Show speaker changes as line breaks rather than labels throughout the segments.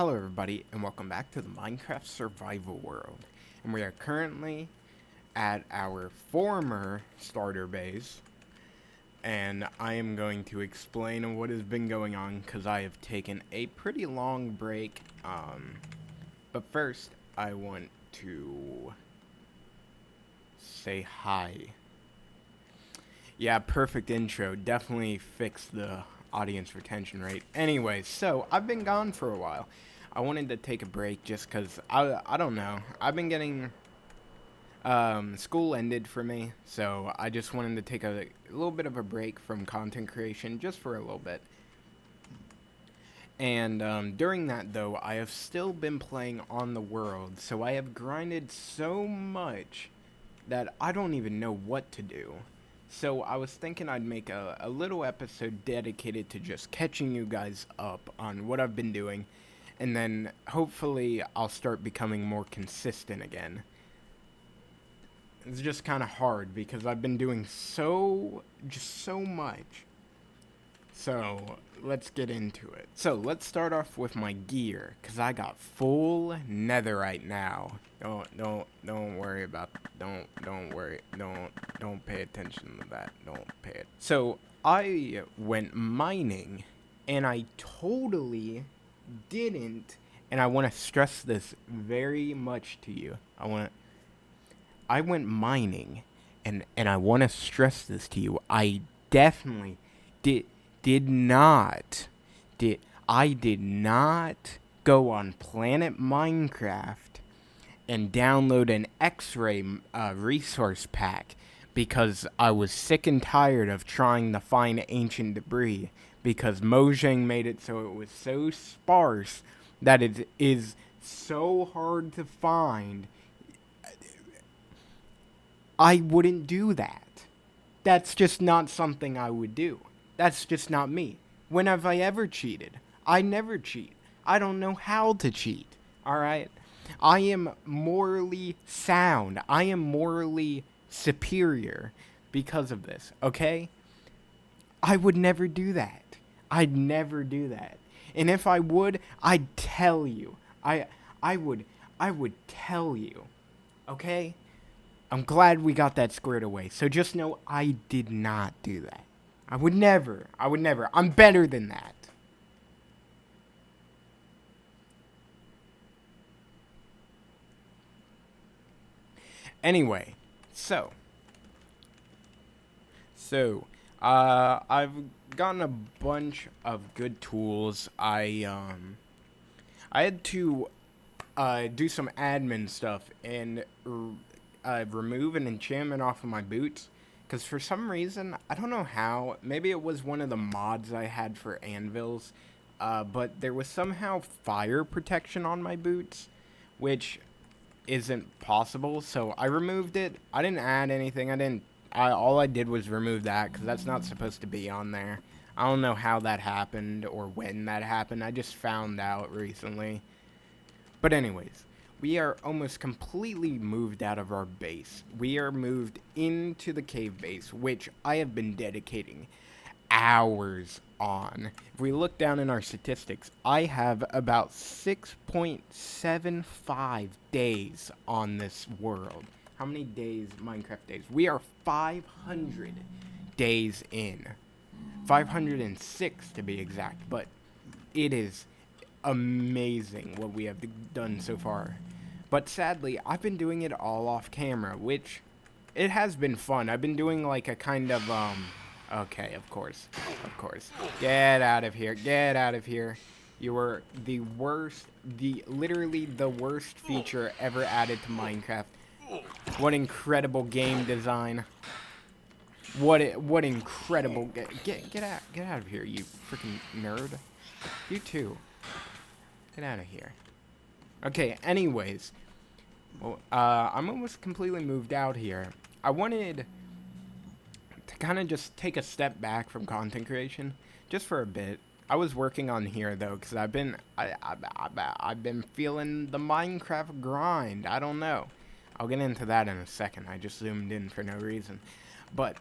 Hello everybody and welcome back to the Minecraft survival world. And we are currently at our former starter base. And I am going to explain what has been going on because I have taken a pretty long break. But first I want to say hi. Yeah, perfect intro. Definitely fixed the audience retention rate. Anyway, so I've been gone for a while. I wanted to take a break just because I don't know. I've been getting school ended for me, so I just wanted to take a little bit of a break from content creation just for a little bit. And during that though, I have still been playing on the world, so I have grinded so much that I don't even know what to do. So I was thinking I'd make a little episode dedicated to just catching you guys up on what I've been doing, and then hopefully I'll start becoming more consistent again. It's just kind of hard because I've been doing so much. So let's get into it. So let's start off with my gear, cause I got full netherite now. Don't worry about. Don't worry. Don't pay attention to that. Don't pay it. So I went mining, and I totally didn't. And I want to stress this very much to you. I went mining, and I want to stress this to you. I definitely did not go on Planet Minecraft and download an X-ray resource pack because I was sick and tired of trying to find ancient debris because Mojang made it so it was so sparse that it is so hard to find. I wouldn't do that. That's just not something I would do. That's just not me. When have I ever cheated? I never cheat. I don't know how to cheat. Alright? I am morally sound. I am morally superior because of this. Okay? I would never do that. I'd never do that. And if I would, I'd tell you. I would tell you. Okay? I'm glad we got that squared away. So just know I did not do that. I would never. I'm better than that. Anyway, I've gotten a bunch of good tools. I had to do some admin stuff and remove an enchantment off of my boots. Because for some reason, I don't know how, maybe it was one of the mods I had for anvils, but there was somehow fire protection on my boots, which isn't possible, so I removed it. I didn't add anything. All I did was remove that, because that's not supposed to be on there. I don't know how that happened, or when that happened. I just found out recently. But anyways, we are almost completely moved out of our base. We are moved into the cave base, which I have been dedicating hours on. If we look down in our statistics, I have about 6.75 days on this world. How many days, Minecraft days? We are 500 days in. 506 to be exact, but it is amazing what we have done so far. But sadly, I've been doing it all off camera, which it has been fun. I've been doing like a kind of okay, of course. Get out of here. You were the worst, literally the worst feature ever added to Minecraft. What incredible game design. What incredible get out of here, you freaking nerd. You too. Get out of here. Okay, anyways. Well, I'm almost completely moved out here. I wanted to kind of just take a step back from content creation, just for a bit. I was working on here though, because I've been feeling the Minecraft grind. I don't know. I'll get into that in a second. I just zoomed in for no reason. But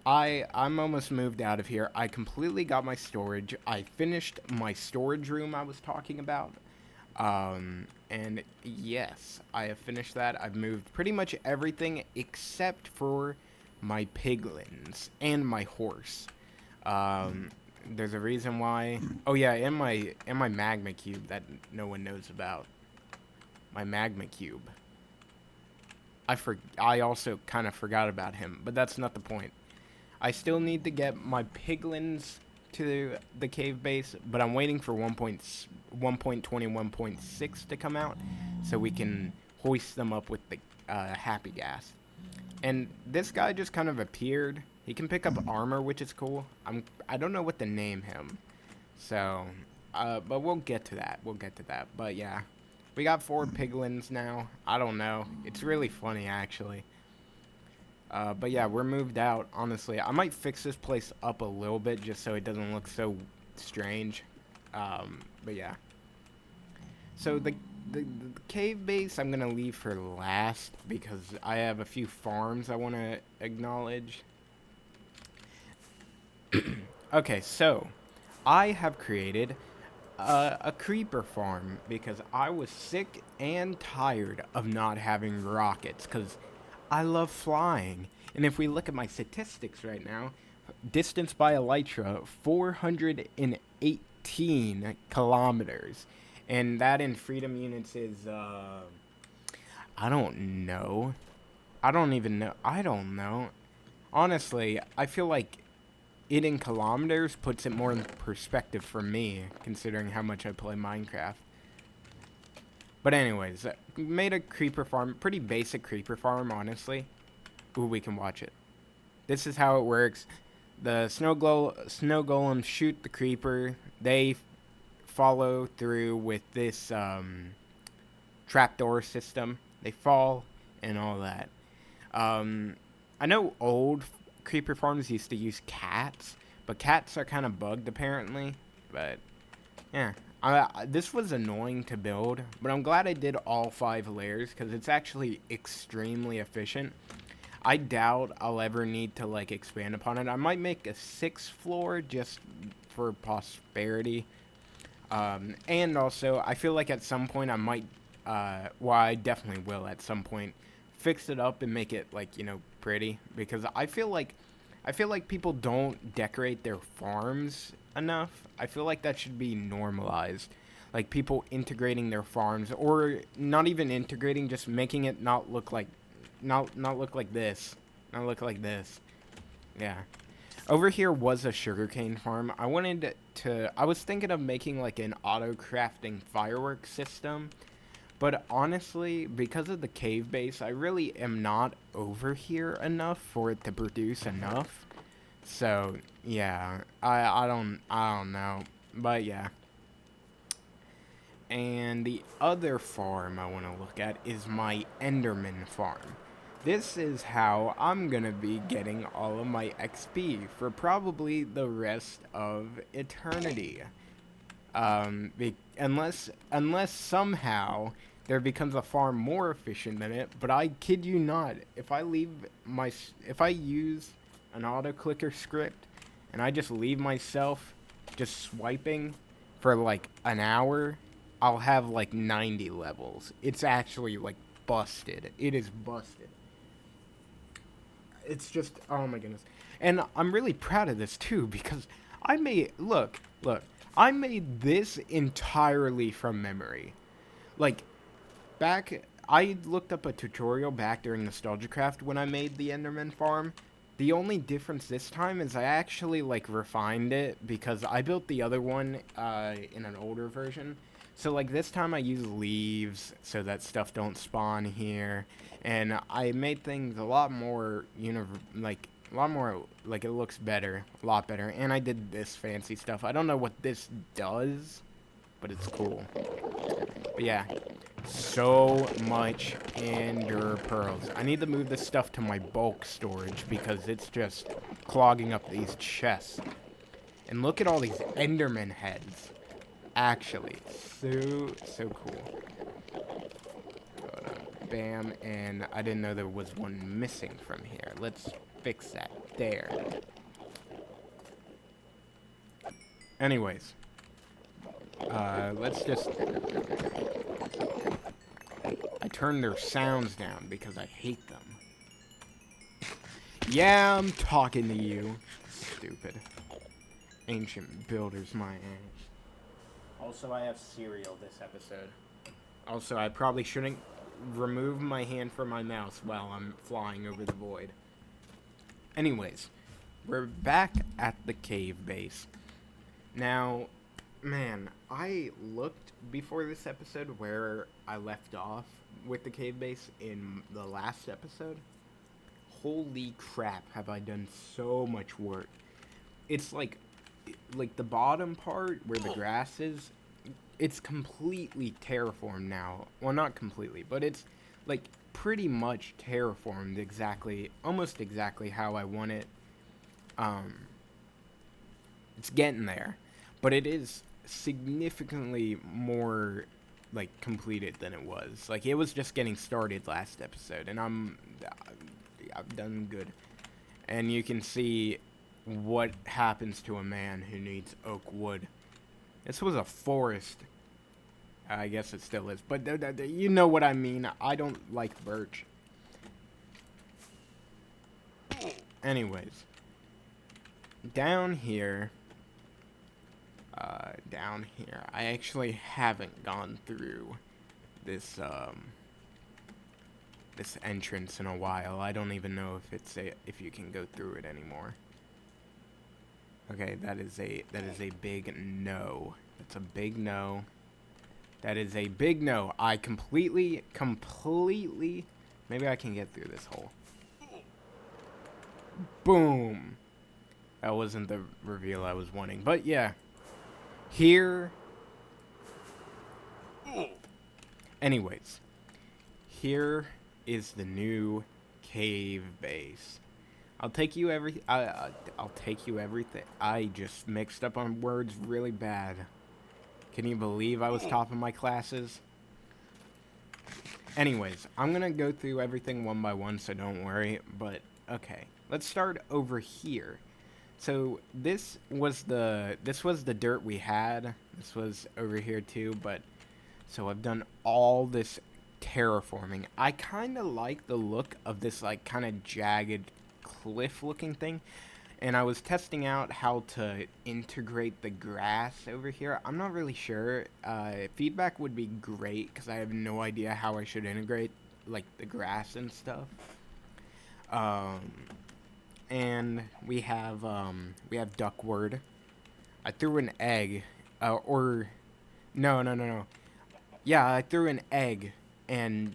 I'm almost moved out of here. I completely got my storage. I finished my storage room I was talking about. And yes, I have finished that. I've moved pretty much everything except for my piglins and my horse. There's a reason why. Oh yeah, and my magma cube that no one knows about. My magma cube. I also kind of forgot about him, but that's not the point. I still need to get my piglins to the cave base, but I'm waiting for 1.21.6 to come out so we can hoist them up with the happy gas. And this guy just kind of appeared. He can pick up armor, which is cool. I don't know what to name him. So, but we'll get to that. But yeah, we got 4 piglins now. I don't know. It's really funny, actually. But yeah, we're moved out, honestly. I might fix this place up a little bit just so it doesn't look so strange. But yeah. So the cave base I'm going to leave for last because I have a few farms I want to acknowledge. Okay, so I have created a creeper farm because I was sick and tired of not having rockets because I love flying. And if we look at my statistics right now, distance by elytra, 418 kilometers. And that in freedom units is, I don't know. I don't even know. I don't know. Honestly, I feel like it in kilometers puts it more in perspective for me, considering how much I play Minecraft. But anyways, made a creeper farm, pretty basic creeper farm, honestly. Ooh, we can watch it. This is how it works. The snow golems shoot the creeper. They follow through with this trapdoor system. They fall and all that. I know old creeper farms used to use cats, but cats are kind of bugged apparently. But yeah. This was annoying to build, but I'm glad I did all 5 layers because it's actually extremely efficient. I doubt I'll ever need to like expand upon it. I might make a 6th floor just for prosperity. And also, I feel like at some point I might, well, I definitely will at some point, fix it up and make it like, you know, pretty because I feel like people don't decorate their farms enough. I feel like that should be normalized. Like people integrating their farms or not even integrating, just making it not look like not look like this. Not look like this. Yeah. Over here was a sugarcane farm. I was thinking of making like an auto crafting fireworks system. But honestly, because of the cave base, I really am not over here enough for it to produce enough. So, yeah, I don't know, but yeah. And the other farm I want to look at is my Enderman farm. This is how I'm gonna be getting all of my XP for probably the rest of eternity. Unless somehow there becomes a farm more efficient than it, but I kid you not, if I use an auto clicker script and I just leave myself just swiping for like an hour, I'll have like 90 levels. It's actually like busted. It is busted. It's just, oh my goodness. And I'm really proud of this too because I made, look, I made this entirely from memory. Like, I looked up a tutorial back during Nostalgia Craft when I made the Enderman farm. The only difference this time is I actually, like, refined it because I built the other one in an older version. So, like, this time I use leaves so that stuff don't spawn here. And I made things a lot more, it looks better, a lot better. And I did this fancy stuff. I don't know what this does, but it's cool. But yeah, so much ender pearls. I need to move this stuff to my bulk storage because it's just clogging up these chests. And look at all these Enderman heads. Actually, so cool. Bam, and I didn't know there was one missing from here. Let's fix that. there. Anyways. Let's just... I turned their sounds down because I hate them. Yeah, I'm talking to you. Stupid. Ancient builders, my ass. Also, I have cereal this episode. Also, I probably shouldn't remove my hand from my mouse while I'm flying over the void. Anyways, we're back at the cave base. Now, man, I looked before this episode where I left off with the cave base in the last episode. Holy crap, have I done so much work. It's like the bottom part where the grass is, it's completely terraformed now. Well, not completely, but it's like pretty much terraformed exactly, almost exactly how I want it. It's getting there, but it is significantly more like completed than it was. Like, it was just getting started last episode, and I've done good. And you can see what happens to a man who needs oak wood. This was a forest. I guess it still is, but you know what I mean. I don't like birch. Anyways, down here, I actually haven't gone through this this entrance in a while. I don't even know if you can go through it anymore. Okay, that is a big no. That's a big no. That is a big no. I completely, maybe I can get through this hole. Boom. That wasn't the reveal I was wanting, but yeah. Here. Anyways, here is the new cave base. I'll take you everything. I just mixed up on words really bad. Can you believe I was top of my classes? Anyways, I'm gonna go through everything one by one, so don't worry. But okay, let's start over here. So this was the dirt we had. This was over here too, but so I've done all this terraforming. I kind of like the look of this like kind of jagged cliff looking thing, and I was testing out how to integrate the grass over here. I'm not really sure. Feedback would be great because I have no idea how I should integrate like the grass and stuff. And we have duckwood. I threw an egg, no. Yeah, I threw an egg and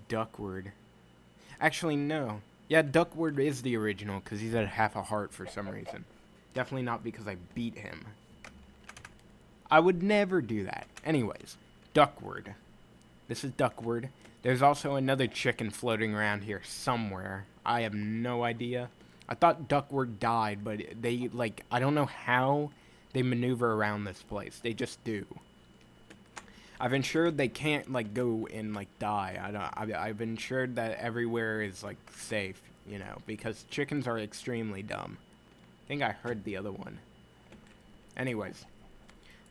duckwood. Actually, no. Yeah, duckwood is the original because he's at half a heart for some reason. Definitely not because I beat him. I would never do that. Anyways, duckwood. This is duckwood. There's also another chicken floating around here somewhere. I have no idea. I thought duckwood died, but they, like, I don't know how they maneuver around this place. They just do. I've ensured they can't, like, go and, like, die. I've ensured that everywhere is, like, safe, you know, because chickens are extremely dumb. I think I heard the other one. Anyways,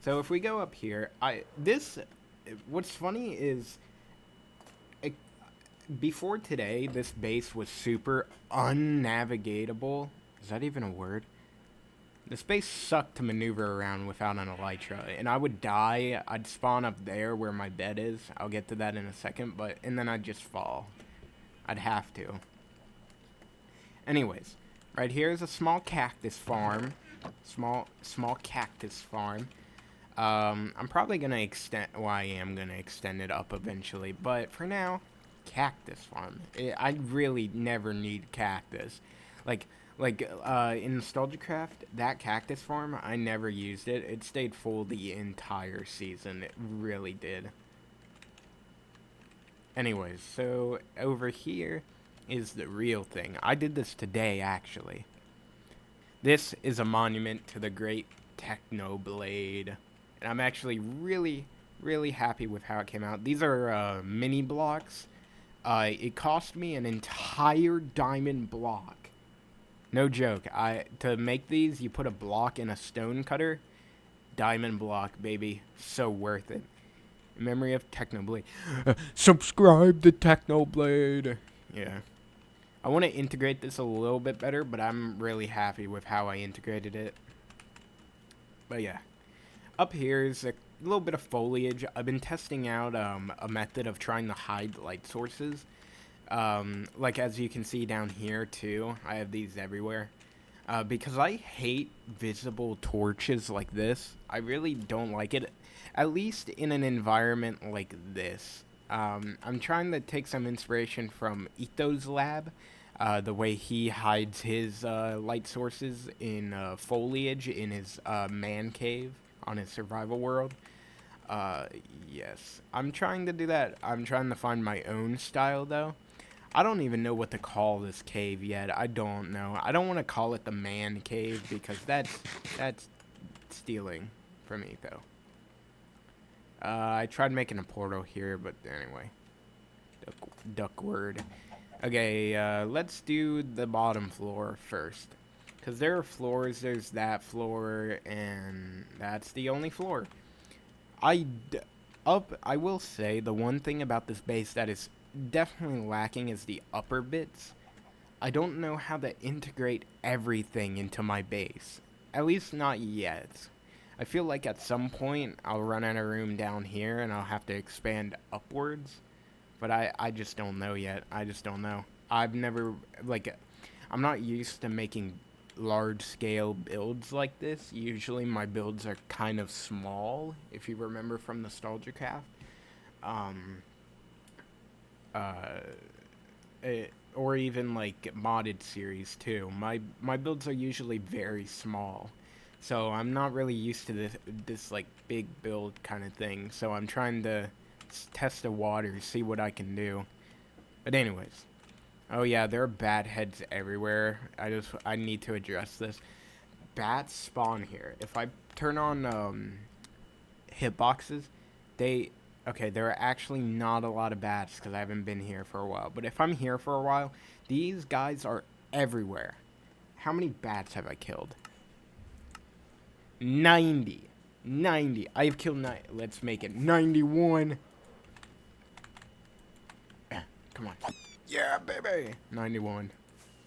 so if we go up here, what's funny is, before today, this base was super unnavigatable. Is that even a word? This base sucked to maneuver around without an elytra, and I would die. I'd spawn up there where my bed is. I'll get to that in a second, and then I'd just fall. I'd have to. Anyways, right here is a small cactus farm. Small cactus farm. I'm probably gonna extend. Well, I am gonna extend it up eventually, but for now, cactus farm. I really never need cactus. Like in NostalgiaCraft, that cactus farm, I never used it. It stayed full the entire season. It really did. Anyways, so over here is the real thing. I did this today, actually. This is a monument to the great Technoblade. And I'm actually really, really happy with how it came out. These are mini blocks. It cost me an entire diamond block. No joke. To make these, you put a block in a stone cutter. Diamond block, baby. So worth it. Memory of Technoblade. Subscribe to Technoblade. Yeah. I want to integrate this a little bit better, but I'm really happy with how I integrated it. But yeah. Up here is a little bit of foliage. I've been testing out a method of trying to hide light sources. Like as you can see down here too, I have these everywhere. Because I hate visible torches like this. I really don't like it, at least in an environment like this. I'm trying to take some inspiration from EthosLab, the way he hides his light sources in foliage in his man cave on his survival world. Yes, I'm trying to do that. I'm trying to find my own style though. I don't even know what to call this cave yet. I don't know. I don't want to call it the man cave because that's stealing from me though. I tried making a portal here, but anyway. Duck word. Okay, let's do the bottom floor first. Because there are floors, there's that floor, and that's the only floor. I will say the one thing about this base that is definitely lacking is the upper bits. I don't know how to integrate everything into my base. At least not yet. I feel like at some point I'll run out of room down here and I'll have to expand upwards. But I just don't know yet. I just don't know. I've never, like, I'm not used to making large scale builds like this. Usually my builds are kind of small, if you remember from Nostalgia Craft. Or even like modded series too. My builds are usually very small. So I'm not really used to this like big build kind of thing. So I'm trying to test the waters, see what I can do. But anyways. Oh yeah, there are bat heads everywhere. I need to address this. Bats spawn here. If I turn on hitboxes, okay, there are actually not a lot of bats because I haven't been here for a while. But if I'm here for a while, these guys are everywhere. How many bats have I killed? 90. 90. I have killed 9. Let's make it 91. Come on. Yeah, baby. 91.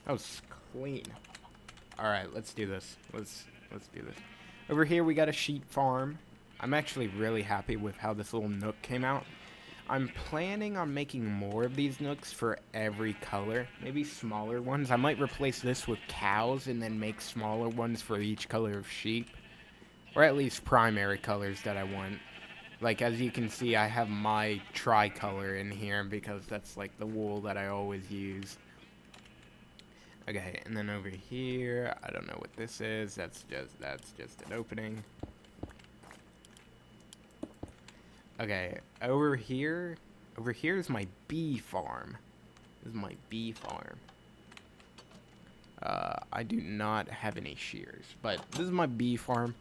That was clean. Alright, let's do this. Let's do this. Over here we got a sheep farm. I'm actually really happy with how this little nook came out. I'm planning on making more of these nooks for every color. Maybe smaller ones. I might replace this with cows and then make smaller ones for each color of sheep. Or at least primary colors that I want. Like, as you can see, I have my tricolor in here because that's, like, the wool that I always use. Okay, and then over here, I don't know what this is. That's just an opening. Okay, over here is my bee farm. This is my bee farm. I do not have any shears, but this is my bee farm.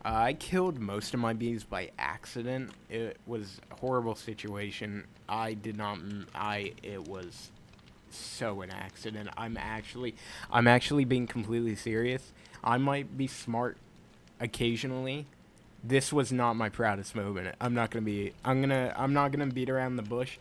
I killed most of my bees by accident. It was a horrible situation. It was so an accident. I'm actually being completely serious. I might be smart occasionally. This was not my proudest moment. I'm not gonna beat around the bush.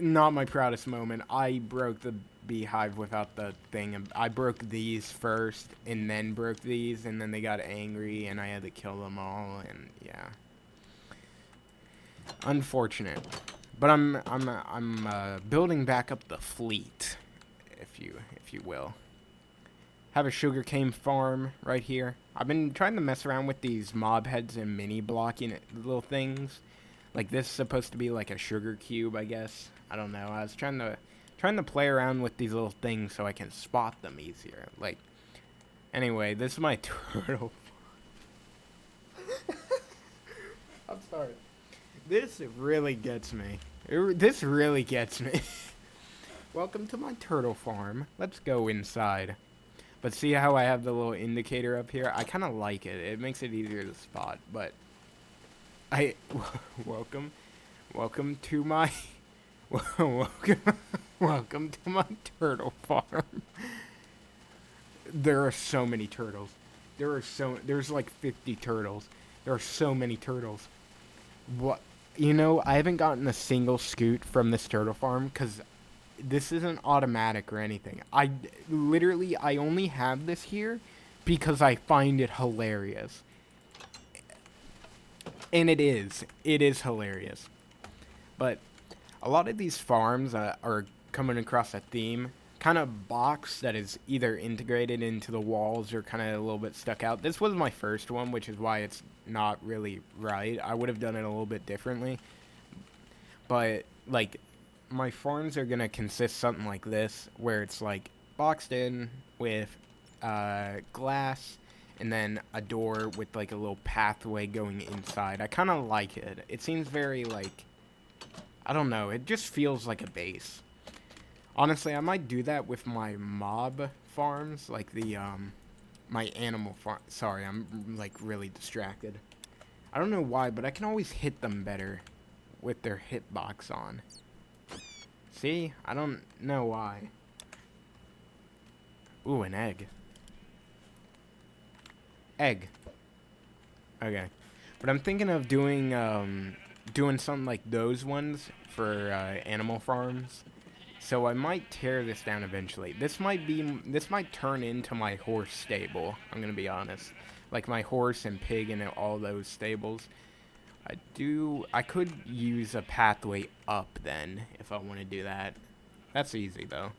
Not my proudest moment. I broke the beehive without the thing. I broke these first and then broke these, and then they got angry and I had to kill them all, and yeah. Unfortunate. But I'm building back up the fleet, if you will. Have a sugarcane farm right here. I've been trying to mess around with these mob heads and mini blocking little things. Like this is supposed to be like a sugar cube, I guess. I don't know. I was trying to play around with these little things so I can spot them easier. Like, anyway, this is my turtle. I'm sorry. This really gets me. This really gets me. Welcome to my turtle farm. Let's go inside. But see how I have the little indicator up here? I kind of like it. It makes it easier to spot. But welcome to my welcome to my turtle farm. There are so many turtles. There's like 50 turtles. There are so many turtles. What? You know, I haven't gotten a single scoot from this turtle farm because this isn't automatic or anything. I only have this here because I find it hilarious. And it is hilarious. But a lot of these farms are coming across a theme, kind of box that is either integrated into the walls or kind of a little bit stuck out. This was my first one, which is why it's not really right. I would have done it a little bit differently. But like my farms are gonna consist something like this, where it's like boxed in with glass and then a door with like a little pathway going inside. I kind of like it. It seems very like, I don't know, it just feels like a base. Honestly, I might do that with my mob farms, like the my animal farm. Sorry, I'm like really distracted. I don't know why, but I can always hit them better with their hitbox on. See? I don't know why. Ooh, an egg. Egg. Okay. But I'm thinking of doing something like those ones for animal farms. So I might tear this down eventually. This might turn into my horse stable. I'm gonna be honest, like my horse and pig and all those stables. I could use a pathway up then if I want to do that. That's easy though.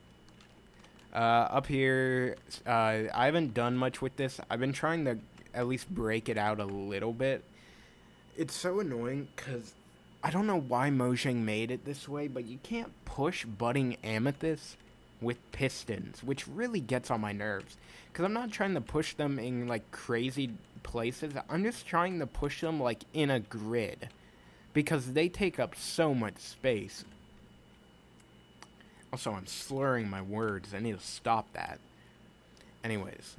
Up here, I haven't done much with this. I've been trying to at least break it out a little bit. It's so annoying because I don't know why Mojang made it this way, but you can't push budding amethysts with pistons, which really gets on my nerves. Because I'm not trying to push them in like crazy places. I'm just trying to push them like in a grid. Because they take up so much space. Also, I'm slurring my words. I need to stop that. Anyways,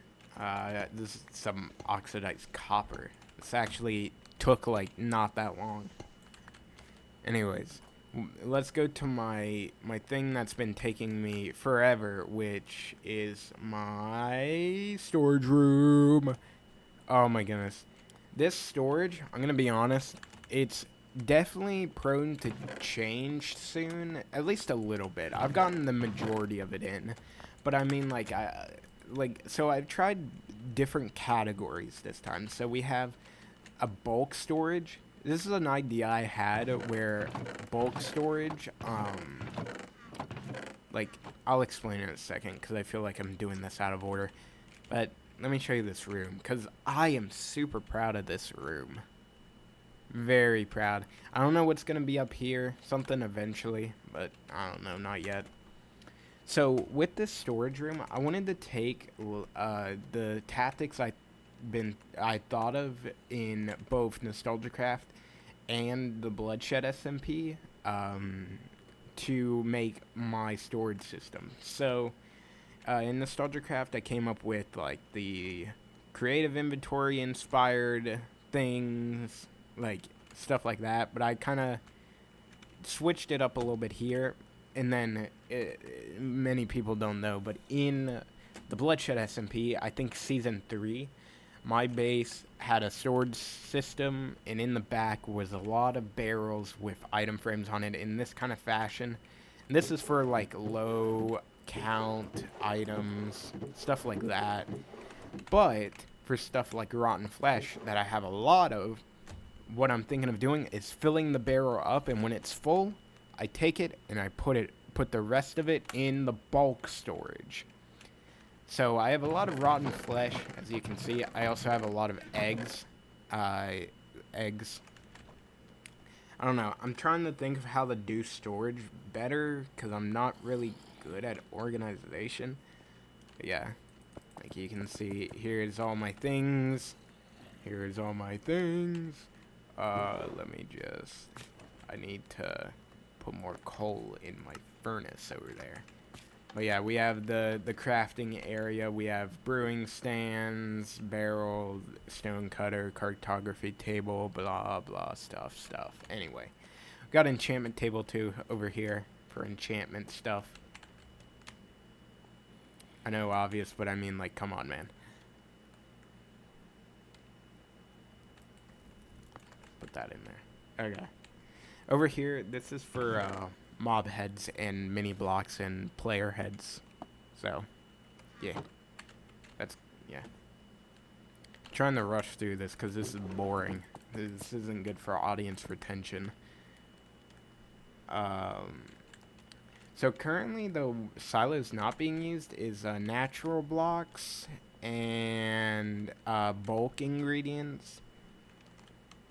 this is some oxidized copper. This actually took like not that long. Anyways, let's go to my thing that's been taking me forever, which is my storage room. Oh my goodness. This storage, I'm going to be honest, it's definitely prone to change soon, at least a little bit. I've gotten the majority of it in, but I mean so I've tried different categories this time. So we have a bulk storage. This is an idea I had where bulk storage, like, I'll explain in a second because I feel like I'm doing this out of order. But let me show you this room because I am super proud of this room. Very proud. I don't know what's going to be up here. Something eventually, but I don't know, not yet. So with this storage room, I wanted to take the tactics I thought of in both NostalgiaCraft and the Bloodshed SMP to make my storage system. So in NostalgiaCraft, I came up with like the creative inventory inspired things, like stuff like that. But I kind of switched it up a little bit here. And then many people don't know, but in the Bloodshed SMP, I think Season 3, my base had a storage system, and in the back was a lot of barrels with item frames on it in this kind of fashion. And this is for, like, low count items, stuff like that. But for stuff like rotten flesh that I have a lot of, what I'm thinking of doing is filling the barrel up, and when it's full, I take it and I put the rest of it in the bulk storage. So I have a lot of rotten flesh, as you can see. I also have a lot of eggs. Eggs. I don't know. I'm trying to think of how to do storage better because I'm not really good at organization. But yeah, like you can see, here's all my things. Here's all my things. Let me just... I need to put more coal in my furnace over there. But yeah, we have the crafting area. We have brewing stands, barrel, stone cutter, cartography table, blah blah stuff. Anyway, got enchantment table too over here for enchantment stuff. I know, obvious, but I mean, like, come on, man. Put that in there. Okay. Over here, this is for mob heads and mini blocks and player heads. So, yeah. That's, yeah. Trying to rush through this because this is boring. This isn't good for audience retention. So currently the silos not being used is natural blocks and bulk ingredients.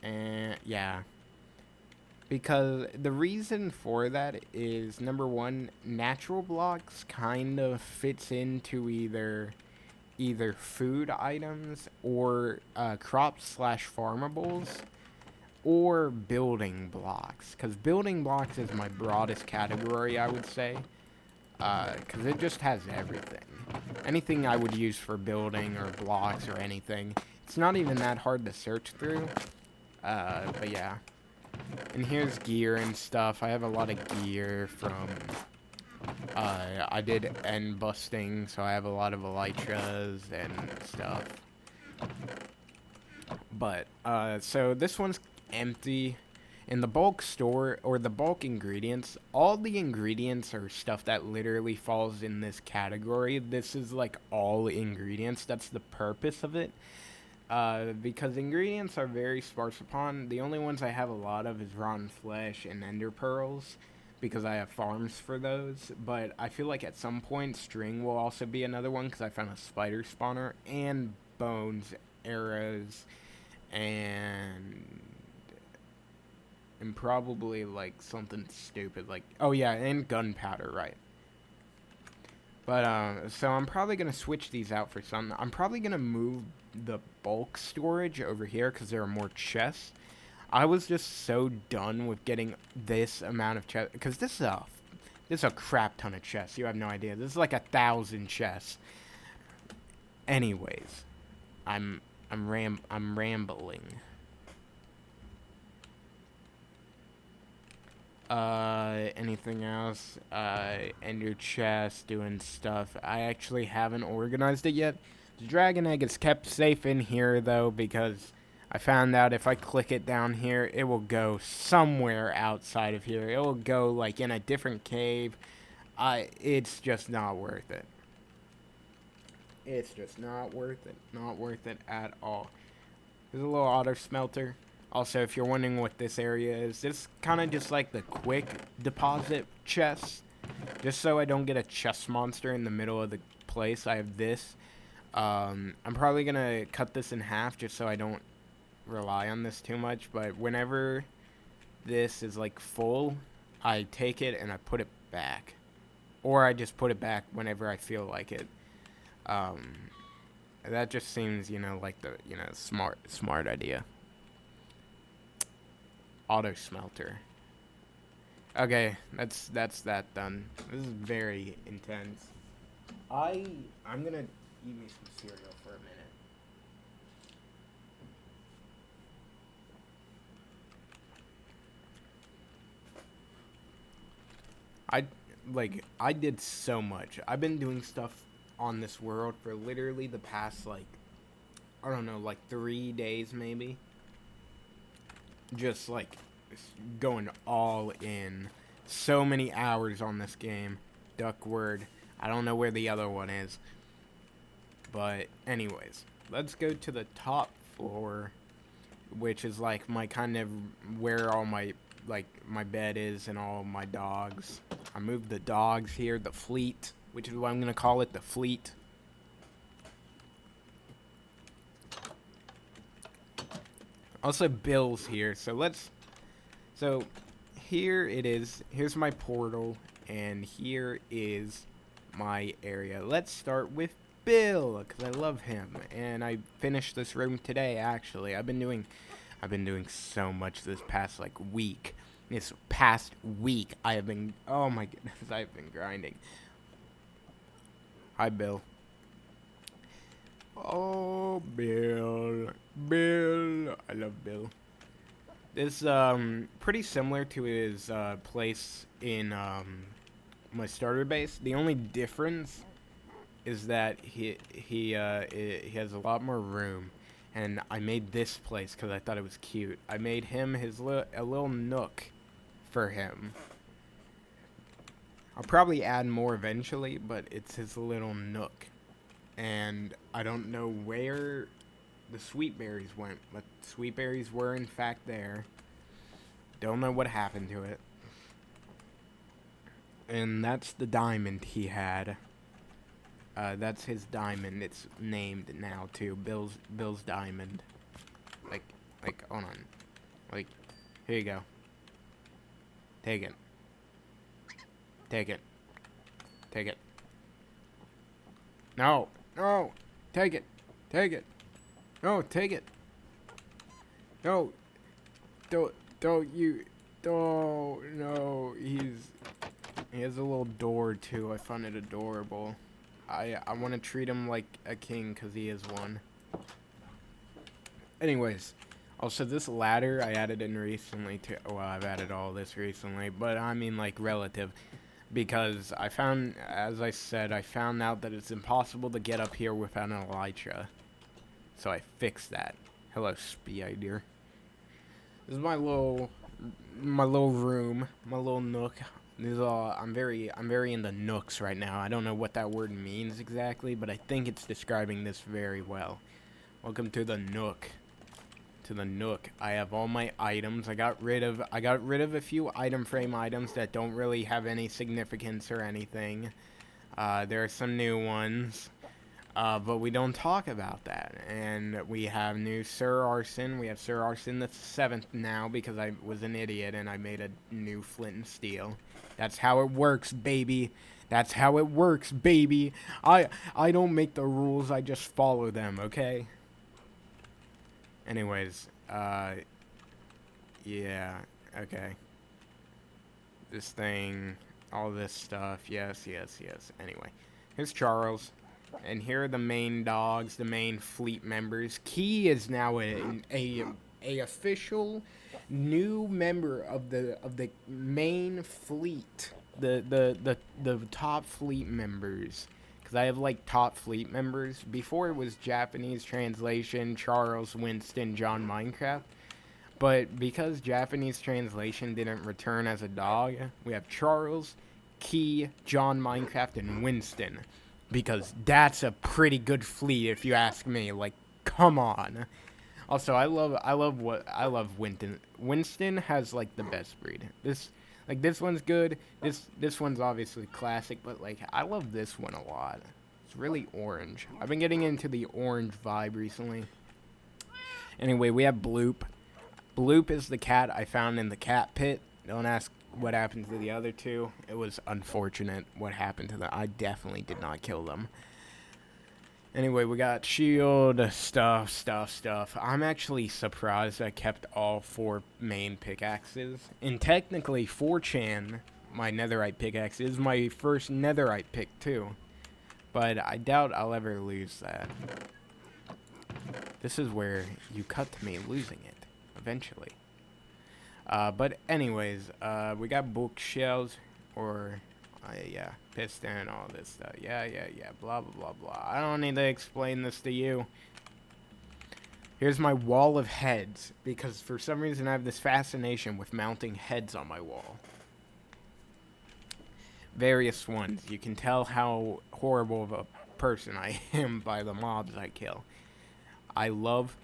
And yeah. Because the reason for that is, number one, natural blocks kind of fits into either food items or crops/farmables or building blocks. Because building blocks is my broadest category, I would say. Because it just has everything. Anything I would use for building or blocks or anything. It's not even that hard to search through. But yeah. And here's gear and stuff. I have a lot of gear from... I did end busting, so I have a lot of elytras and stuff. But, so this one's empty. In the bulk store, or the bulk ingredients, all the ingredients are stuff that literally falls in this category. This is like all ingredients. That's the purpose of it. Because ingredients are very sparse upon. The only ones I have a lot of is rotten flesh and ender pearls, because I have farms for those. But I feel like at some point string will also be another one, because I found a spider spawner, and bones, arrows, and probably like something stupid like, oh yeah, and gunpowder, right? But so I'm probably gonna switch these out for some. I'm probably gonna move the bulk storage over here because there are more chests. I was just so done with getting this amount of chests, because this is a crap ton of chests. You have no idea. This is like 1,000 chests. Anyways, I'm rambling. Anything else? Ender chest, doing stuff. I actually haven't organized it yet. The dragon egg is kept safe in here, though, because I found out if I click it down here, it will go somewhere outside of here. It will go, like, in a different cave. It's just not worth it. It's just not worth it. Not worth it at all. There's a little auto smelter. Also, if you're wondering what this area is, this kind of just like the quick deposit chest. Just so I don't get a chest monster in the middle of the place, I have this. I'm probably going to cut this in half just so I don't rely on this too much. But whenever this is like full, I take it and I put it back. Or I just put it back whenever I feel like it. That just seems, like the, smart idea. Auto smelter. Okay, that's that done. This is very intense. I'm gonna eat me some cereal for a minute. I did so much. I've been doing stuff on this world for literally the past, I don't know, 3 days maybe. Just going all in. So many hours on this game. Duckword. I don't know where the other one is. But anyways, let's go to the top floor, which is my kind of where all my my bed is and all my dogs. I moved the dogs here, the fleet, which is what I'm gonna call it, the fleet. Also, Bill's here, so here it is. Here's my portal, and here is my area. Let's start with Bill, because I love him, and I finished this room today, actually. I've been doing so much this past, week. This past week, I have been, oh my goodness, I've been grinding. Hi, Bill. Oh, Bill. Bill. I love Bill. This, pretty similar to his, place in, my starter base. The only difference is that he has a lot more room, and I made this place because I thought it was cute. I made him a little nook for him. I'll probably add more eventually, but it's his little nook. And I don't know where the sweet berries went, but sweet berries were in fact there. Don't know what happened to it. And that's the diamond he had. That's his diamond. It's named now too. Bill's diamond. Like, hold on. Like, here you go. Take it. Take it. Take it. No. No. Take it. Take it. No, take it. No. Don't you. Oh, no. He has a little door, too. I find it adorable. I want to treat him like a king because he is one. Anyways. Also, this ladder I added in recently, too. Well, I've added all this recently, but I mean, like, relative. Because I found, as I said, I found out that it's impossible to get up here without an elytra. So I fixed that. Hello, Spee dear. This is my little room, my little nook. This is all, I'm very in the nooks right now. I don't know what that word means exactly, but I think it's describing this very well. Welcome to the nook. To the nook. I have all my items. I got rid of a few item frame items that don't really have any significance or anything. There are some new ones. But we don't talk about that. And we have new Sir Arson. We have Sir Arson the 7th now because I was an idiot and I made a new flint and steel. That's how it works, baby. That's how it works, baby. I don't make the rules, I just follow them, okay? Anyways, yeah, okay. This thing, all this stuff, yes. Anyway, here's Charles. And here are the main dogs, the main fleet members. Key is now a official new member of the main fleet, the top fleet members. Because I have like top fleet members. Before it was Japanese translation, Charles, Winston, John, Minecraft. But because Japanese translation didn't return as a dog, we have Charles, Key, John, Minecraft, and Winston. Because that's a pretty good fleet, if you ask me. Like, come on. Also, I love Winston. Winston has like the best breed. This one's good. This one's obviously classic, but like I love this one a lot. It's really orange. I've been getting into the orange vibe recently. Anyway, we have Bloop. Bloop is the cat I found in the cat pit. Don't ask what happened to the other two. It was unfortunate what happened to them. I definitely did not kill them. Anyway, we got shield, stuff. I'm actually surprised I kept all 4 main pickaxes. And technically, 4chan, my netherite pickaxe, is my first netherite pick too. But I doubt I'll ever lose that. This is where you cut to me losing it, eventually. But anyways, we got bookshelves, or, yeah, piston, all this stuff. Yeah, blah, blah, blah. I don't need to explain this to you. Here's my wall of heads, because for some reason I have this fascination with mounting heads on my wall. Various ones. You can tell how horrible of a person I am by the mobs I kill. I love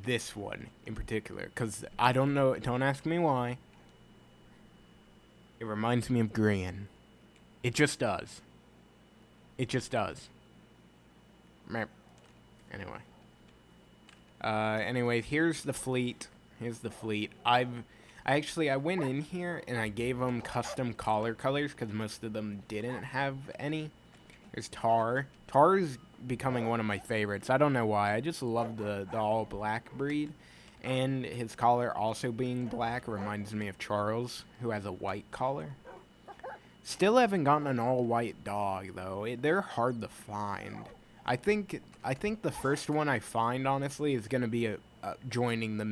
this one in particular, because I don't know, don't ask me why. It reminds me of green. It just does. It just does. Anyway, here's the fleet. I went in here and I gave them custom collar colors because most of them didn't have any. There's Tar. Tar is becoming one of my favorites. I don't know why. I just love the all black breed. And his collar also being black reminds me of Charles, who has a white collar. Still haven't gotten an all white dog though. They're hard to find. I think the first one I find honestly is gonna be joining the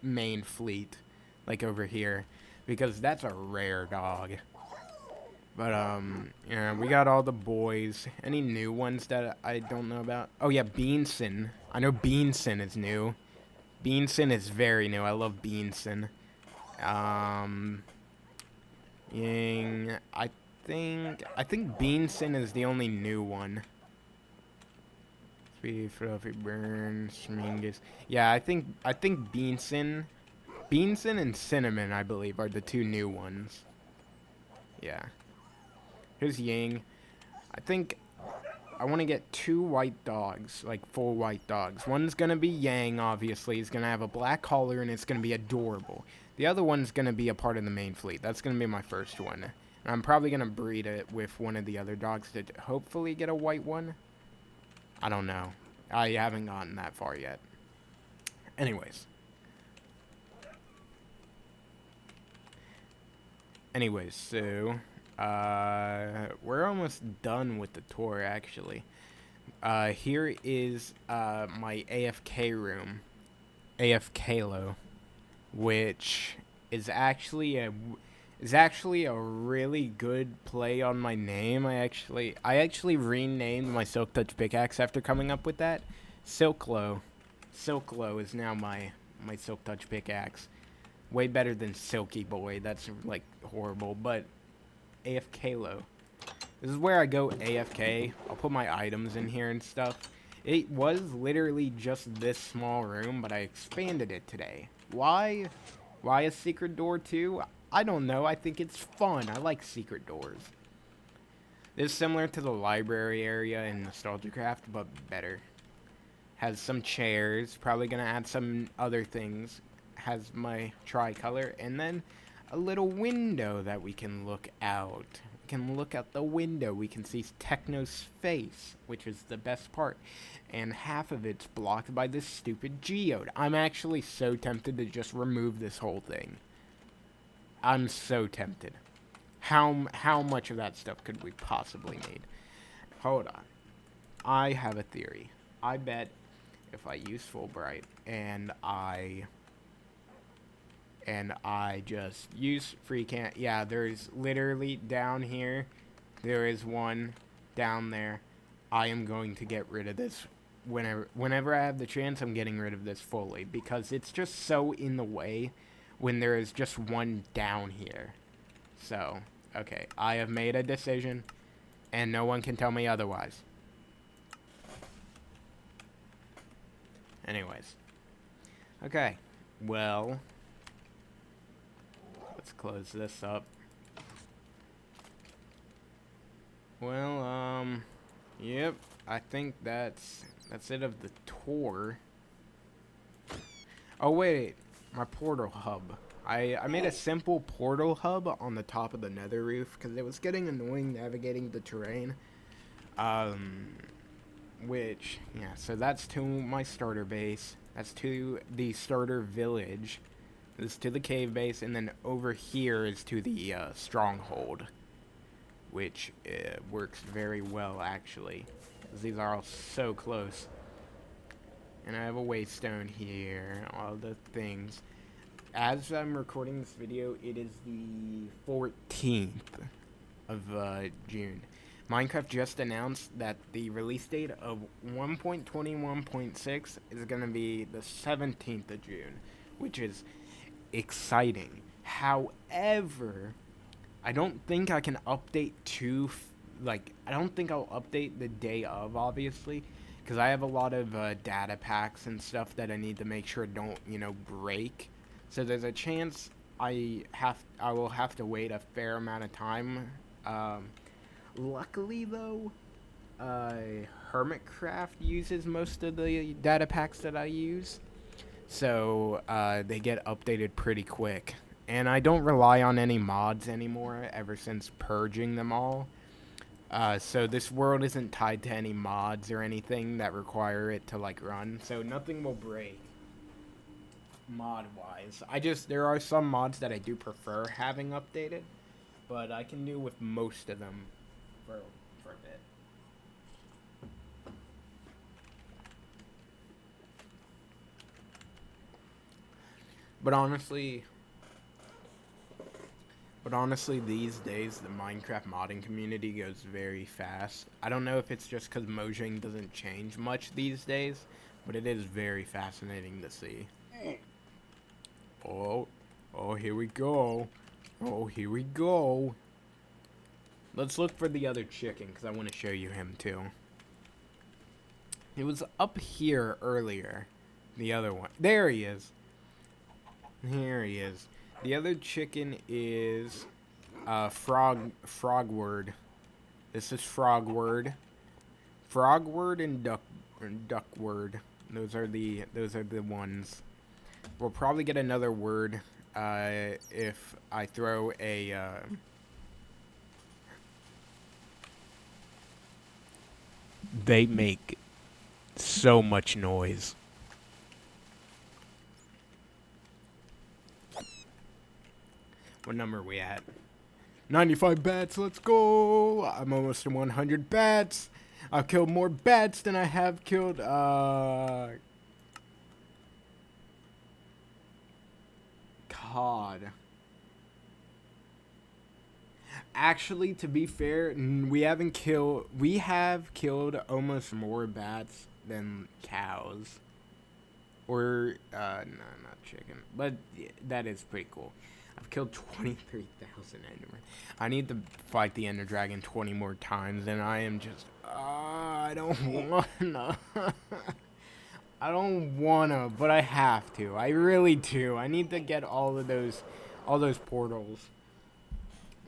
main fleet, like over here, because that's a rare dog. But, yeah, we got all the boys. Any new ones that I don't know about? Oh, yeah, Beanson. I know Beanson is new. Beanson is very new. I love Beanson. Um, Ying, I think Beanson is the only new one. Speedy, Fluffy, Burn, Schmingus. Yeah, I think Beanson and Cinnamon, I believe, are the two new ones. Yeah. Here's Ying. I think I want to get 2 white dogs, like full white dogs. One's going to be Yang, obviously. He's going to have a black collar, and it's going to be adorable. The other one's going to be a part of the main fleet. That's going to be my first one. And I'm probably going to breed it with one of the other dogs to hopefully get a white one. I don't know. I haven't gotten that far yet. Anyways. So, we're almost done with the tour, actually. Here is, my AFK room. AFKlo. Which is actually a really good play on my name. I actually renamed my Silk Touch pickaxe after coming up with that. Silklo. Silklo is now my Silk Touch pickaxe. Way better than Silky Boy. That's like horrible, but AFKlo. This is where I go AFK. I'll put my items in here and stuff. It was literally just this small room, but I expanded it today. Why? Why a secret door too? I don't know. I think it's fun. I like secret doors. This is similar to the library area in Nostalgia Craft, but better. Has some chairs. Probably gonna add some other things. Has my tricolor, and then a little window that we can look out. We can look out the window. We can see Techno's face, which is the best part. And half of it's blocked by this stupid geode. I'm actually so tempted to just remove this whole thing. I'm so tempted. How much of that stuff could we possibly need? Hold on. I have a theory. I bet if I use Fulbright and I just use free can. Yeah, there's literally down here. There is one down there. I am going to get rid of this whenever I have the chance. I'm getting rid of this fully because it's just so in the way when there is just one down here. So, okay, I have made a decision and no one can tell me otherwise. Anyways. Okay. Well, let's close this up. Well, yep, I think that's it of the tour. Oh wait, my portal hub. I made a simple portal hub on the top of the nether roof because it was getting annoying navigating the terrain. Which, yeah, so that's to my starter base. That's to the starter village. This is to the cave base, and then over here is to the stronghold, which works very well, actually, because these are all so close. And I have a waystone here, all the things. As I'm recording this video, it is the 14th of June. Minecraft just announced that the release date of 1.21.6 is going to be the 17th of June, which is exciting. However, I don't think I can update I don't think I'll update the day of, obviously, because I have a lot of data packs and stuff that I need to make sure don't, break. So there's a chance I will have to wait a fair amount of time. Luckily, though, Hermitcraft uses most of the data packs that I use. So, they get updated pretty quick. And I don't rely on any mods anymore ever since purging them all. So this world isn't tied to any mods or anything that require it to, run. So nothing will break mod-wise. There are some mods that I do prefer having updated. But I can do with most of them for a bit. But But honestly, these days, the Minecraft modding community goes very fast. I don't know if it's just because Mojang doesn't change much these days, but it is very fascinating to see. Oh, oh, here we go. Oh, here we go. Let's look for the other chicken, because I want to show you him, too. He was up here earlier. The other one. There he is. Here he is. The other chicken is Frogword. This is Frogword. Frogword and Duckword. Those are the ones. We'll probably get another word if I throw a they make so much noise. What number are we at? 95 bats, let's go! I'm almost to 100 bats. I've killed more bats than I have killed, cod. Actually, to be fair, we have killed almost more bats than cows. Or, no, not chicken. But yeah, that is pretty cool. I've killed 23,000 Endermen. I need to fight the Ender Dragon 20 more times, and I am just, I don't wanna. I don't wanna, but I have to. I really do. I need to get all those portals.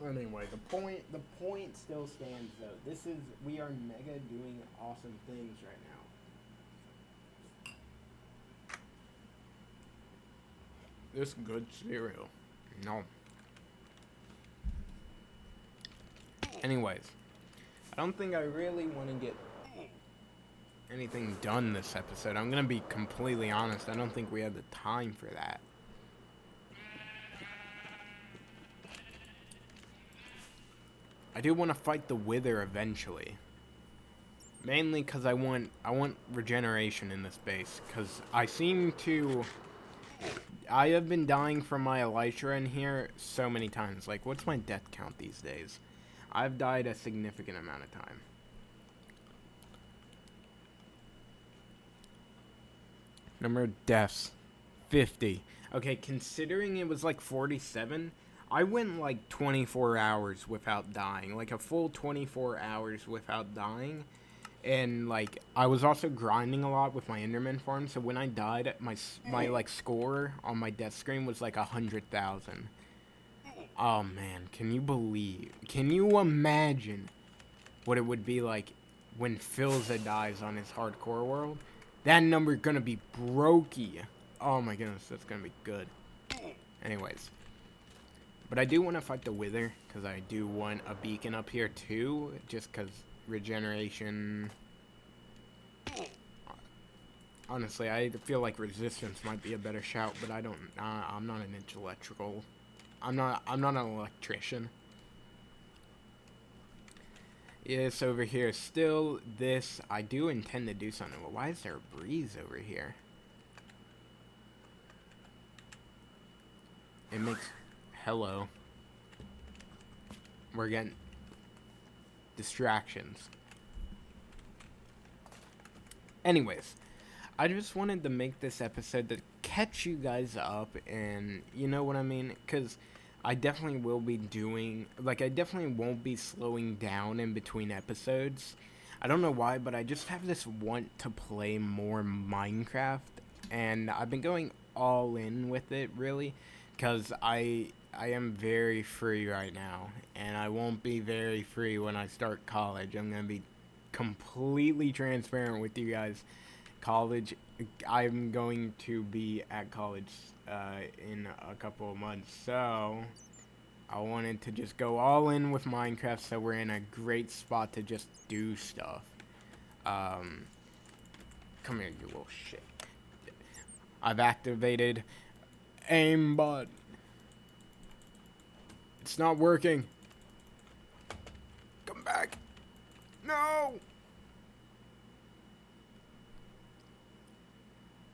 Anyway, the point still stands though. We are mega doing awesome things right now. This good cereal. No. Anyways, I don't think I really want to get anything done this episode. I'm gonna be completely honest. I don't think we have the time for that. I do want to fight the Wither eventually. Mainly because I want regeneration in this base. Because I have been dying from my elytra in here so many times. Like, what's my death count these days? I've died a significant amount of time. Number of deaths, 50. Okay, considering it was like 47, I went like 24 hours without dying. Like a full 24 hours without dying. And like I was also grinding a lot with my Enderman farm, so when I died, my like score on my death screen was like 100,000. Oh man, can you imagine what it would be like when Philza dies on his hardcore world? That number gonna be brokey. Oh my goodness, that's gonna be good. Anyways, but I do want to fight the Wither because I do want a beacon up here too, just because regeneration. Honestly, I feel like resistance might be a better shout, but I don't. I'm not an electrical. I'm not an electrician. Yes, over here. Still, this I do intend to do something. But why is there a breeze over here? It makes. Hello. We're getting distractions. Anyways, I just wanted to make this episode to catch you guys up, and you know what I mean? Because I definitely will be doing, like, I definitely won't be slowing down in between episodes. I don't know why, but I just have this want to play more Minecraft, and I've been going all in with it, really, because I am very free right now, and I won't be very free when I start college. I'm going to be completely transparent with you guys. College, I'm going to be at college in a couple of months, so I wanted to just go all in with Minecraft, so we're in a great spot to just do stuff. Come here, you little shit. I've activated aimbot. It's not working. Come back. No!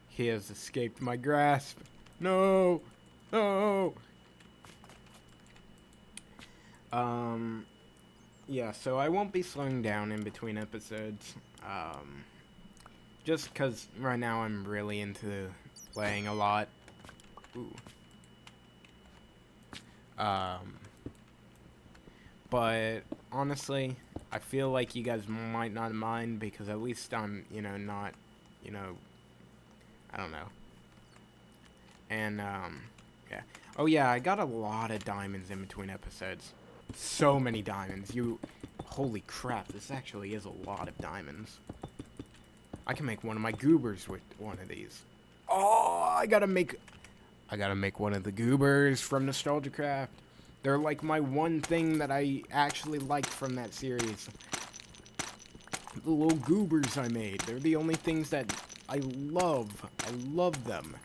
He has escaped my grasp. No! No! Yeah, so I won't be slowing down in between episodes. Um, just because right now I'm really into playing a lot. Ooh. Um, but honestly, I feel like you guys might not mind because at least I'm, not, you know, I don't know. And, yeah. Oh, yeah, I got a lot of diamonds in between episodes. So many diamonds. Holy crap, this actually is a lot of diamonds. I can make one of my goobers with one of these. Oh, I gotta make one of the goobers from Nostalgia Craft. They're like my one thing that I actually liked from that series. The little goobers I made. They're the only things that I love. I love them.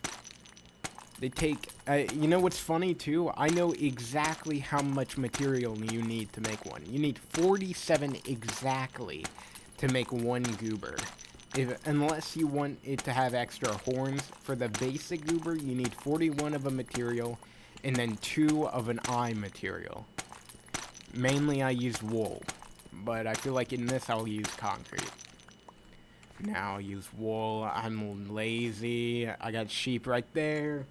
They take... you know what's funny, too? I know exactly how much material you need to make one. You need 47 exactly to make one goober. Unless you want it to have extra horns. For the basic goober, you need 41 of a material, and then 2 of an eye material. Mainly I use wool, but I feel like in this I'll use concrete. Now I'll use wool. I'm lazy. I got sheep right there.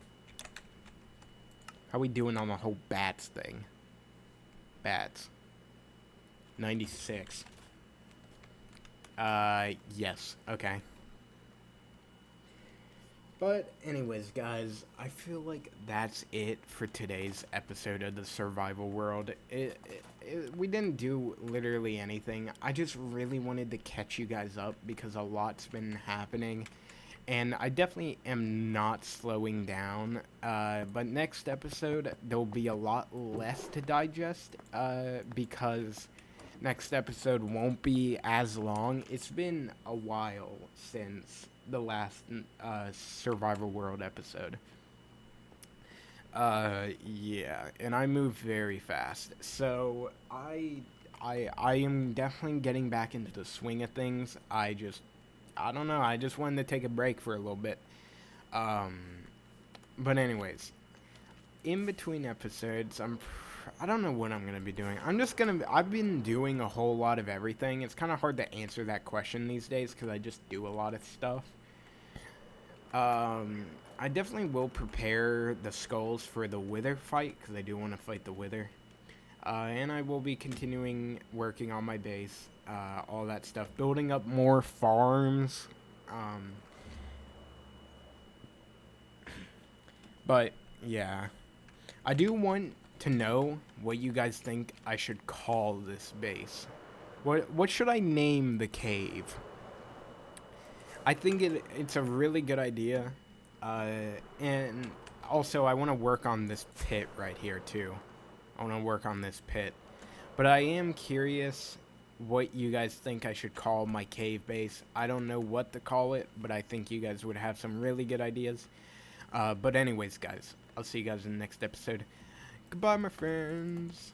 How we doing on the whole bats thing? Bats. 96. Yes. Okay. But anyways, guys, I feel like that's it for today's episode of the Survival World. We didn't do literally anything. I just really wanted to catch you guys up because a lot's been happening. And I definitely am not slowing down. But next episode, there'll be a lot less to digest. Because next episode won't be as long. It's been a while since the last Survival World episode. Yeah, and I move very fast. So I am definitely getting back into the swing of things. I don't know. I just wanted to take a break for a little bit. But anyways, in between episodes, I don't know what I'm gonna be doing. I've been doing a whole lot of everything. It's kind of hard to answer that question these days because I just do a lot of stuff. I definitely will prepare the skulls for the Wither fight because I do want to fight the Wither. And I will be continuing working on my base, all that stuff, building up more farms. But yeah, I do want to know what you guys think I should call this base. What should I name the cave? I think it's a really good idea, and also I want to work on this pit right here too. I want to work on this pit. But I am curious what you guys think I should call my cave base. I don't know what to call it, but I think you guys would have some really good ideas. But anyways, guys, I'll see you guys in the next episode. Goodbye, my friends.